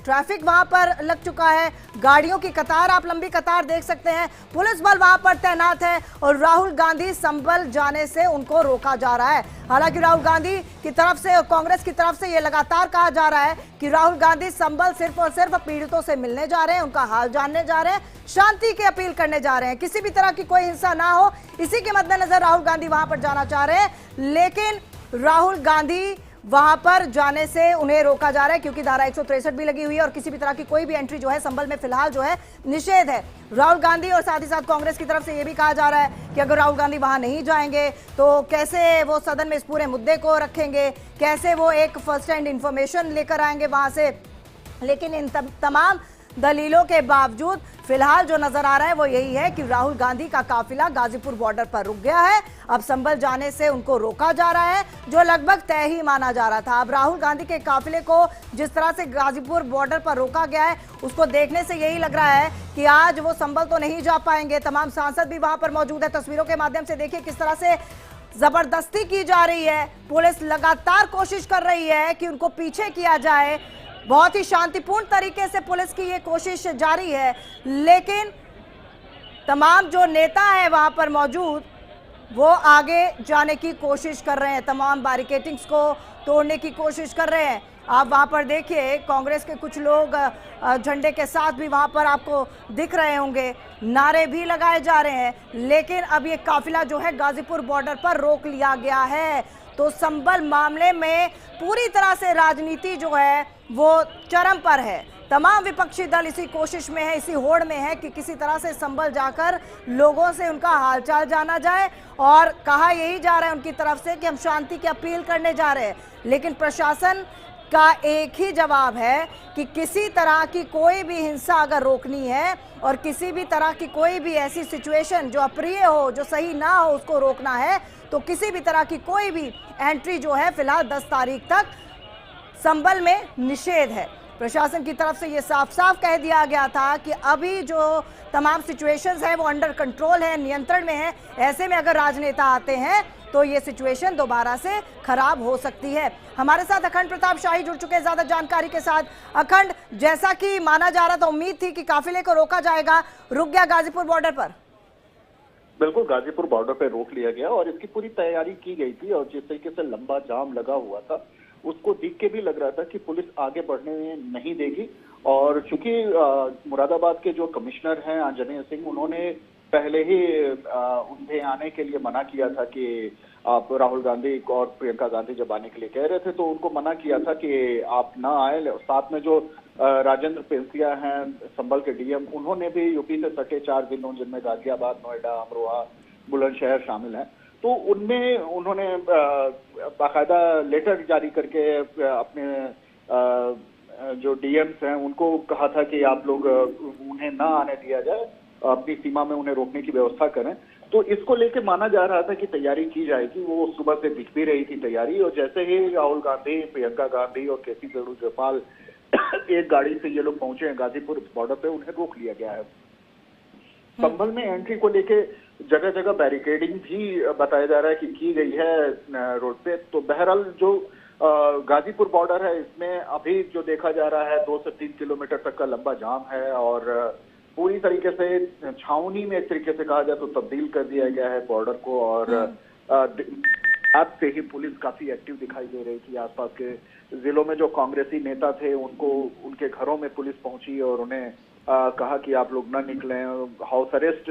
Traffic वहां पर लग चुका है, गाड़ियों की कतार, आप लंबी कतार देख सकते हैं, पुलिस बल वहां पर तैनात है और राहुल गांधी संभल जाने से उनको रोका जा रहा है। हालांकि राहुल गांधी की तरफ से और कांग्रेस की तरफ से यह लगातार कहा जा रहा है कि राहुल गांधी संभल सिर्फ और सिर्फ पीड़ितों से मिलने जा रहे हैं, उनका हाल जानने जा रहे हैं, शांति की अपील करने जा रहे हैं, किसी भी तरह की कोई हिंसा ना हो, इसी के मद्देनजर राहुल गांधी वहां पर जाना चाह रहे हैं। लेकिन राहुल गांधी वहां पर जाने से उन्हें रोका जा रहा है क्योंकि धारा 163 भी लगी हुई है और किसी भी तरह की कोई भी एंट्री जो है संभल में फिलहाल जो है निषेध है। राहुल गांधी और साथ ही साथ कांग्रेस की तरफ से यह भी कहा जा रहा है कि अगर राहुल गांधी वहां नहीं जाएंगे तो कैसे वो सदन में इस पूरे मुद्दे को रखेंगे, कैसे वो एक फर्स्ट हैंड इंफॉर्मेशन लेकर आएंगे वहां से। लेकिन इन तमाम दलीलों के बावजूद फिलहाल जो नजर आ रहा है वो यही है कि राहुल गांधी का काफिला गाजीपुर बॉर्डर पर रुक गया है। अब संभल जाने से उनको रोका जा रहा है, जो लगभग तय ही माना जा रहा था। अब राहुल गांधी के काफिले को जिस तरह से गाजीपुर बॉर्डर पर रोका गया है उसको देखने से यही लग रहा है कि आज वो संभल तो नहीं जा पाएंगे। तमाम सांसद भी वहां पर मौजूद है। तस्वीरों के माध्यम से देखिए किस तरह से जबरदस्ती की जा रही है, पुलिस लगातार कोशिश कर रही है कि उनको पीछे किया जाए। बहुत ही शांतिपूर्ण तरीके से पुलिस की ये कोशिश जारी है, लेकिन तमाम जो नेता है वहां पर मौजूद वो आगे जाने की कोशिश कर रहे हैं, तमाम बैरिकेडिंग्स को तोड़ने की कोशिश कर रहे हैं। आप वहां पर देखिए कांग्रेस के कुछ लोग झंडे के साथ भी वहां पर आपको दिख रहे होंगे, नारे भी लगाए जा रहे हैं। लेकिन अब ये काफिला जो है गाजीपुर बॉर्डर पर रोक लिया गया है। तो संभल मामले में पूरी तरह से राजनीति जो है वो चरम पर है। तमाम विपक्षी दल इसी कोशिश में है, इसी होड़ में है कि किसी तरह से संभल जाकर लोगों से उनका हालचाल जाना जाए। और कहा यही जा रहा है उनकी तरफ से कि हम शांति की अपील करने जा रहे हैं, लेकिन प्रशासन का एक ही जवाब है कि किसी तरह की कोई भी हिंसा अगर रोकनी है और किसी भी तरह की कोई भी ऐसी सिचुएशन जो अप्रिय हो, जो सही ना हो, उसको रोकना है तो किसी भी तरह की कोई भी एंट्री जो है फिलहाल 10 तारीख तक संभल में निषेध है। प्रशासन की तरफ से ये साफ साफ कह दिया गया था कि अभी जो तमाम सिचुएशंस है वो अंडर कंट्रोल है, नियंत्रण में है। ऐसे में अगर राजनेता आते हैं तो ये सिचुएशन दोबारा से खराब हो सकती है। हमारे साथ अखंड प्रताप शाही जुड़ चुके हैं ज्यादा जानकारी के साथ। अखंड, जैसा कि माना जा रहा था, उम्मीद थी कि काफिले को रोका जाएगा, रुक गया गाजीपुर बॉर्डर पर। बिल्कुल, गाजीपुर बॉर्डर पे रोक लिया गया और इसकी पूरी तैयारी की गई थी और जिस तरीके से लंबा जाम लगा हुआ था उसको देख के भी लग रहा था कि पुलिस आगे बढ़ने नहीं देगी। और चूंकि मुरादाबाद के जो कमिश्नर हैं आंजनेय सिंह, उन्होंने पहले ही उन्हें आने के लिए मना किया था कि आप राहुल गांधी और प्रियंका गांधी जब आने के लिए कह रहे थे तो उनको मना किया था कि आप ना आए। साथ में जो राजेंद्र पेंसिया हैं संभल के डीएम, उन्होंने भी यूपी से सटे 4 जिलों जिनमें गाजियाबाद, नोएडा, अमरोहा, बुलंदशहर शामिल हैं, तो उनमें उन्होंने बाकायदा लेटर जारी करके अपने जो डीएम्स हैं उनको कहा था कि आप लोग उन्हें ना आने दिया जाए, अपनी सीमा में उन्हें रोकने की व्यवस्था करें। तो इसको लेके माना जा रहा था कि तैयारी की जाएगी। वो सुबह से दिख भी रही थी तैयारी। और जैसे ही राहुल गांधी, प्रियंका गांधी और केसी वेणुगोपाल एक गाड़ी से ये लोग पहुंचे हैं गाजीपुर बॉर्डर पे, उन्हें रोक लिया गया है। संभल में एंट्री को लेके जगह जगह बैरिकेडिंग भी बताया जा रहा है कि की गई है रोड पे। तो बहरहाल जो गाजीपुर बॉर्डर है इसमें अभी जो देखा जा रहा है 2 से 3 किलोमीटर तक का लंबा जाम है और पूरी तरीके से छावनी में एक तरीके से कहा जाए तो तब्दील कर दिया गया है बॉर्डर को। और आज से ही पुलिस काफी एक्टिव दिखाई दे रही थी। आसपास के जिलों में जो कांग्रेसी नेता थे उनको उनके घरों में पुलिस पहुंची और उन्हें कहा कि आप लोग ना निकलें। हाउस अरेस्ट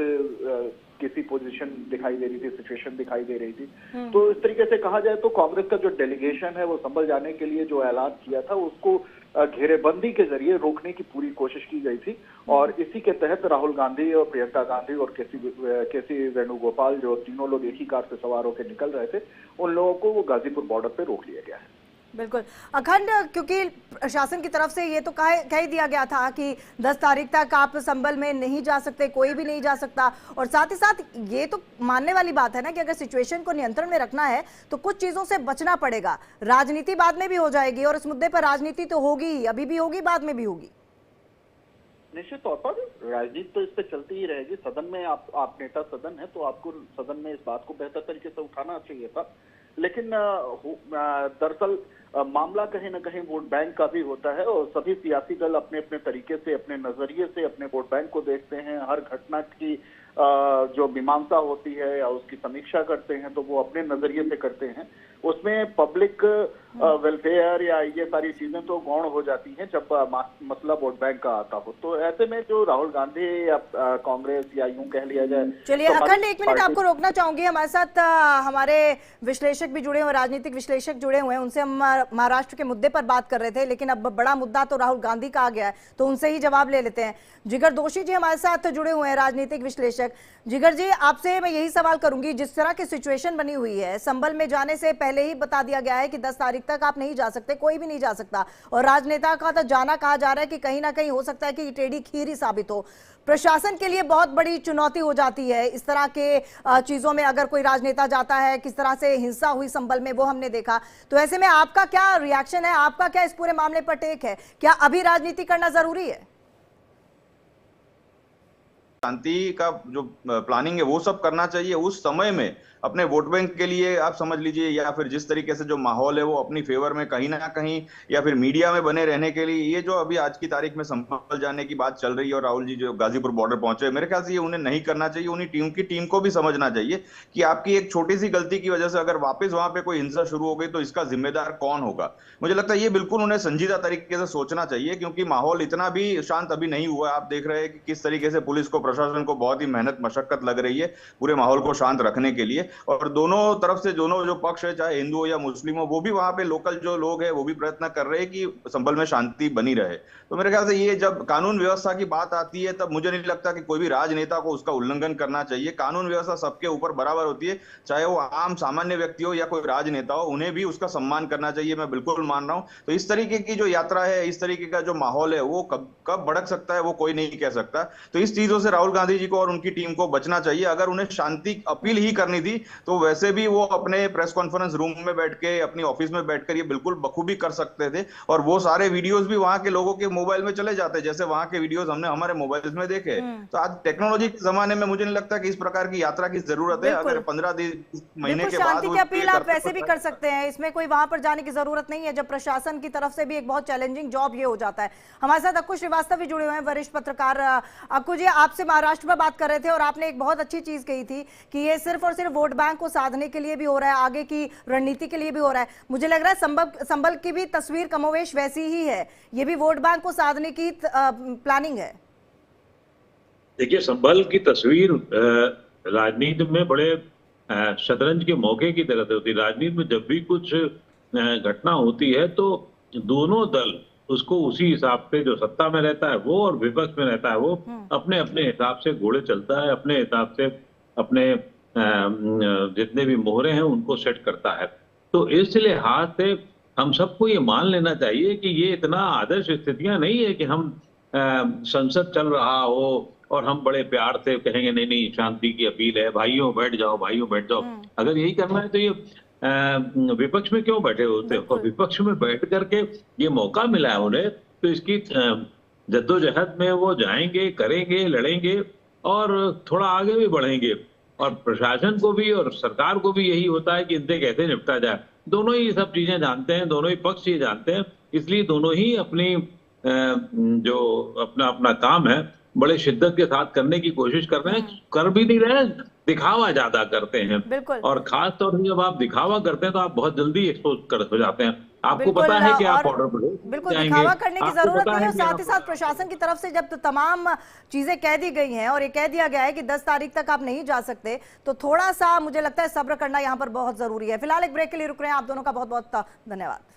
किसी पोजीशन दिखाई दे रही थी, सिचुएशन दिखाई दे रही थी। तो इस तरीके से कहा जाए तो कांग्रेस का जो डेलीगेशन है वो संभल जाने के लिए जो ऐलान किया था उसको घेरेबंदी के जरिए रोकने की पूरी कोशिश की गई थी। और इसी के तहत राहुल गांधी और प्रियंका गांधी और केसी वेणुगोपाल, जो तीनों लोग एक ही कार से सवार होकर निकल रहे थे, उन लोगों को वो गाजीपुर बॉर्डर पे रोक लिया गया है। बिल्कुल अखंड, क्योंकि प्रशासन की तरफ से ये तो कह ही दिया गया था कि 10 तारीख तक आप संभल में नहीं जा सकते, कोई भी नहीं जा सकता। और साथ ही साथ ये तो मानने वाली बात है ना कि अगर सिचुएशन को नियंत्रण में रखना है तो कुछ चीजों से बचना पड़ेगा। राजनीति बाद में भी हो जाएगी और इस मुद्दे पर राजनीति तो होगी ही, अभी भी होगी, बाद में भी होगी। निश्चित तौर पर राजनीति तो इस पे चलती ही रहेगी। सदन में आप नेता सदन है तो आपको सदन में इस बात को बेहतर तरीके से उठाना चाहिए था। लेकिन दरअसल मामला कहीं ना कहीं वोट बैंक का भी होता है और सभी सियासी दल अपने अपने तरीके से, अपने नजरिए से अपने वोट बैंक को देखते हैं। हर घटना की जो मीमांसा होती है या उसकी समीक्षा करते हैं तो वो अपने नजरिए से करते हैं। उसमें पब्लिक वेलफेयर या ये सारी चीजें तो गौण हो जाती हैं जब मसला वोट बैंक का आता हो। तो ऐसे में जो राहुल गांधी या कांग्रेस या यूं कह लिया जाए। चलिए अखंड, एक मिनट आपको रोकना चाहूंगी। हमारे साथ हमारे विश्लेषक भी जुड़े हुए, राजनीतिक विश्लेषक जुड़े हुए हैं। उनसे हम महाराष्ट्र के मुद्दे पर बात कर रहे थे, लेकिन अब बड़ा मुद्दा तो राहुल गांधी का आ गया है, तो उनसे ही जवाब ले लेते हैं। जिगर दोषी जी हमारे साथ जुड़े हुए हैं, राजनीतिक विश्लेषक। जिगर जी, आपसे मैं यही सवाल करूंगी, जिस तरह की सिचुएशन बनी हुई है, संभल में जाने से पहले ही बता दिया गया है कि 10 तारीख तक आप नहीं जा सकते, कोई भी नहीं जा सकता, और राजनेता का तो जाना कहा जा रहा है कि कहीं ना कहीं हो सकता है कि टेढ़ी खीर ही साबित हो। प्रशासन के लिए बहुत बड़ी चुनौती हो जाती है इस तरह के चीजों में, अगर कोई राजनेता जाता है। किस तरह से हिंसा हुई संभल में वो हमने देखा। तो ऐसे में आपका क्या रिएक्शन है, आपका क्या इस पूरे मामले पर टेक है? क्या अभी राजनीति करना जरूरी है? शांति का जो प्लानिंग है वो सब करना चाहिए उस समय में, अपने वोट बैंक के लिए आप समझ लीजिए, या फिर जिस तरीके से जो माहौल है वो अपनी फेवर में कहीं ना कहीं, या फिर मीडिया में बने रहने के लिए। ये जो अभी आज की तारीख में संभल जाने की बात चल रही है और राहुल जी जो गाजीपुर बॉर्डर पहुंचे, मेरे ख्याल से ये उन्हें नहीं करना चाहिए। उन्हीं टीम को भी समझना चाहिए कि आपकी एक छोटी सी गलती की वजह से अगर वापस वहां पे कोई हिंसा शुरू हो गई तो इसका जिम्मेदार कौन होगा। मुझे लगता है ये बिल्कुल उन्हें संजीदा तरीके से सोचना चाहिए, क्योंकि माहौल इतना भी शांत अभी नहीं हुआ। आप देख रहे हैं कि किस तरीके से पुलिस को, प्रशासन को बहुत ही मेहनत मशक्कत लग रही है पूरे माहौल को शांत रखने के लिए। और दोनों तरफ से दोनों जो पक्ष है, चाहे हिंदू हो या मुस्लिम हो, वो भी वहां पे लोकल जो लोग हैं वो भी प्रयत्न कर रहे हैं कि संभल में शांति बनी रहे। तो मेरे ख्याल से ये जब कानून व्यवस्था की बात आती है तब मुझे नहीं लगता कि कोई भी राजनेता को उसका उल्लंघन करना चाहिए। कानून व्यवस्था सबके ऊपर बराबर होती है, चाहे वो आम सामान्य व्यक्ति हो या कोई राजनेता हो, उन्हें भी उसका सम्मान करना चाहिए। मैं बिल्कुल मान रहा हूं। तो इस तरीके की जो यात्रा है, इस तरीके का जो माहौल है, वो कब भड़क सकता है वो कोई नहीं कह सकता। तो इस चीजों से राहुल गांधी जी को और उनकी टीम को बचना चाहिए। अगर उन्हें शांति अपील ही करनी थी तो वैसे भी वो अपने प्रेस कॉन्फ्रेंस रूम में बैठ के, अपनी ऑफिस में बैठकर ये बिल्कुल बखूबी कर सकते थे, और वो सारे वीडियोस भी वहां के लोगों के मोबाइल में चले जाते, जैसे वहां के वीडियोस हमने हमारे मोबाइल में देखे। तो आज टेक्नोलॉजी के जमाने में मुझे नहीं लगता कि इस प्रकार की यात्रा की जरूरत है। अगर 15 महीने के बाद शांति की अपील आप वैसे भी कर सकते हैं, इसमें कोई वहां पर जाने की जरूरत नहीं है, जब प्रशासन की तरफ से भी एक बहुत चैलेंजिंग जॉब ये हो जाता है। हमारे साथ अक्कू श्रीवास्तव भी जुड़े हुए हैं, वरिष्ठ पत्रकार। अक्कू जी, आपसे महाराष्ट्र पर बात कर रहे थे और आपने एक बहुत अच्छी चीज कही थी कि ये सिर्फ और सिर्फ वोट बैंक को साधने के लिए भी हो रहा है, आगे की रणनीति के लिए भी हो रहा है। मुझे लग रहा है संभल की भी तस्वीर कमोवेश वैसी ही है, ये भी वोट बैंक को साधने की प्लानिंग है। देखिए, संभल की तस्वीर राजनीति में बड़े शतरंज के मौके की तरह होती है। राजनीति में जब भी कुछ घटना होती है तो दोनों दल उसको उसी हिसाब से, जो सत्ता में रहता है वो और विपक्ष में रहता है वो अपने अपने हिसाब से घोड़े चलता है, अपने हिसाब से अपने जितने भी मोहरे हैं उनको सेट करता है। तो इस लिहाज से हम सबको ये मान लेना चाहिए कि ये इतना आदर्श स्थितियां नहीं है कि हम संसद चल रहा हो और हम बड़े प्यार से कहेंगे नहीं नहीं शांति की अपील है, भाइयों बैठ जाओ, भाइयों बैठ जाओ। अगर यही करना है तो ये विपक्ष में क्यों बैठे होते? और विपक्ष में बैठ करके ये मौका मिला है उन्हें, तो इसकी जद्दोजहद में वो जाएंगे, करेंगे, लड़ेंगे और थोड़ा आगे भी बढ़ेंगे। और प्रशासन को भी और सरकार को भी यही होता है कि इनसे कैसे निपटा जाए। दोनों ही सब चीजें जानते हैं, दोनों ही पक्ष ये जानते हैं, इसलिए दोनों ही अपनी जो अपना अपना काम है बड़े शिद्दत के साथ करने की कोशिश कर रहे हैं। कर भी नहीं रहे, दिखावा ज्यादा करते हैं। और खास तौर पर जब आप दिखावा करते हैं तो आप बहुत जल्दी एक्सपोज हो जाते हैं। आपको पता है कि आप ऑर्डर पर बिल्कुल दिखावा करने की जरूरत नहीं है। साथ ही साथ प्रशासन की तरफ से जब तमाम चीजें कह दी गई हैं और ये कह दिया गया है कि 10 तारीख तक आप नहीं जा सकते, तो थोड़ा सा मुझे लगता है सब्र करना यहाँ पर बहुत जरूरी है। फिलहाल एक ब्रेक के लिए रुक रहे हैं। आप दोनों का बहुत बहुत धन्यवाद।